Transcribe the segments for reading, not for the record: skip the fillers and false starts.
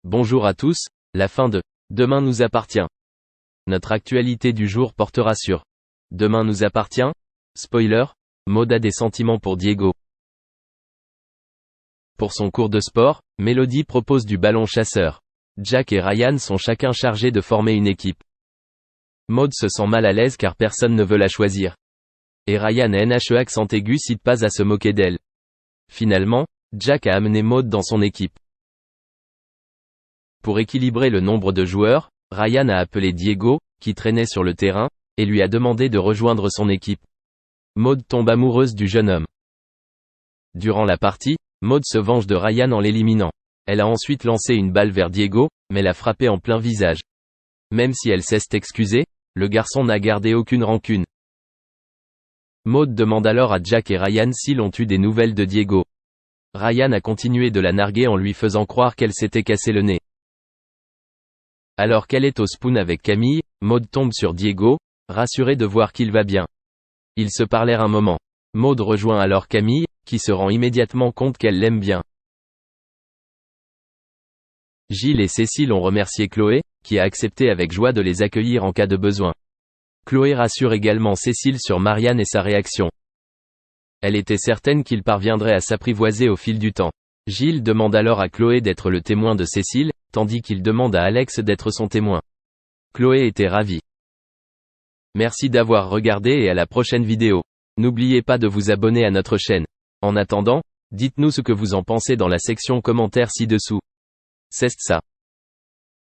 Bonjour à tous, la fin de « Demain nous appartient ». Notre actualité du jour portera sur « Demain nous appartient ». Spoiler, Maud a des sentiments pour Diego. Pour son cours de sport, Mélodie propose du ballon chasseur. Jack et Ryan sont chacun chargés de former une équipe. Maud se sent mal à l'aise car personne ne veut la choisir. Et Ryan NHE accent aigu cite pas à se moquer d'elle. Finalement, Jack a amené Maud dans son équipe. Pour équilibrer le nombre de joueurs, Ryan a appelé Diego, qui traînait sur le terrain, et lui a demandé de rejoindre son équipe. Maud tombe amoureuse du jeune homme. Durant la partie, Maud se venge de Ryan en l'éliminant. Elle a ensuite lancé une balle vers Diego, mais l'a frappé en plein visage. Même si elle s'est excusée, le garçon n'a gardé aucune rancune. Maud demande alors à Jack et Ryan s'ils ont eu des nouvelles de Diego. Ryan a continué de la narguer en lui faisant croire qu'elle s'était cassé le nez. Alors qu'elle est au spoon avec Camille, Maud tombe sur Diego, rassurée de voir qu'il va bien. Ils se parlèrent un moment. Maud rejoint alors Camille, qui se rend immédiatement compte qu'elle l'aime bien. Gilles et Cécile ont remercié Chloé, qui a accepté avec joie de les accueillir en cas de besoin. Chloé rassure également Cécile sur Marianne et sa réaction. Elle était certaine qu'il parviendrait à s'apprivoiser au fil du temps. Gilles demande alors à Chloé d'être le témoin de Cécile, tandis qu'il demande à Alex d'être son témoin. Chloé était ravie. Merci d'avoir regardé et à la prochaine vidéo. N'oubliez pas de vous abonner à notre chaîne. En attendant, dites-nous ce que vous en pensez dans la section commentaires ci-dessous. C'est ça.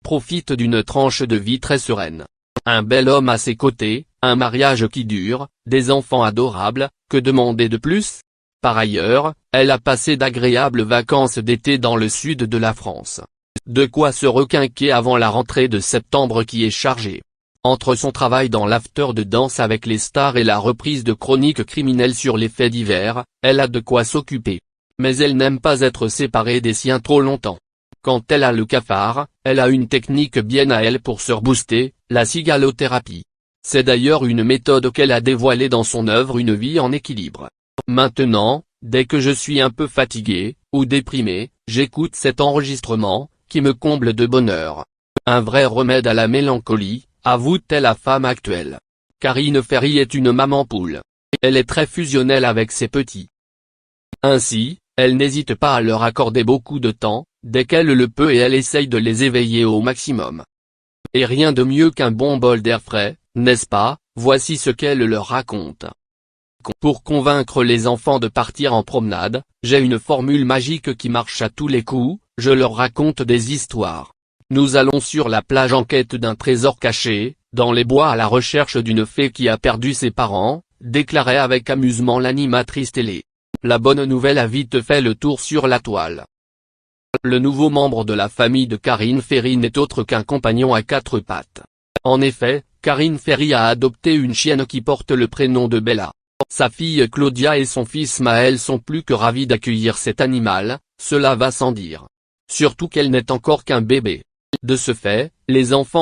Profite d'une tranche de vie très sereine. Un bel homme à ses côtés, un mariage qui dure, des enfants adorables, que demander de plus? Par ailleurs, elle a passé d'agréables vacances d'été dans le sud de la France. De quoi se requinquer avant la rentrée de septembre qui est chargée. Entre son travail dans l'after de Danse avec les stars et la reprise de chroniques criminelles sur les faits divers, elle a de quoi s'occuper. Mais elle n'aime pas être séparée des siens trop longtemps. Quand elle a le cafard, elle a une technique bien à elle pour se rebooster, la cigalothérapie. C'est d'ailleurs une méthode qu'elle a dévoilée dans son œuvre Une vie en équilibre. Maintenant, dès que je suis un peu fatigué, ou déprimé, j'écoute cet enregistrement, qui me comble de bonheur. Un vrai remède à la mélancolie, avoue-t-elle la femme actuelle. Karine Ferry est une maman poule. Elle est très fusionnelle avec ses petits. Ainsi, elle n'hésite pas à leur accorder beaucoup de temps, dès qu'elle le peut et elle essaye de les éveiller au maximum. Et rien de mieux qu'un bon bol d'air frais, n'est-ce pas? Voici ce qu'elle leur raconte. Pour convaincre les enfants de partir en promenade, j'ai une formule magique qui marche à tous les coups, je leur raconte des histoires. Nous allons sur la plage en quête d'un trésor caché, dans les bois à la recherche d'une fée qui a perdu ses parents, déclarait avec amusement l'animatrice télé. La bonne nouvelle a vite fait le tour sur la toile. Le nouveau membre de la famille de Karine Ferry n'est autre qu'un compagnon à quatre pattes. En effet, Karine Ferry a adopté une chienne qui porte le prénom de Bella. Sa fille Claudia et son fils Maël sont plus que ravis d'accueillir cet animal, cela va sans dire. Surtout qu'elle n'est encore qu'un bébé. De ce fait, les enfants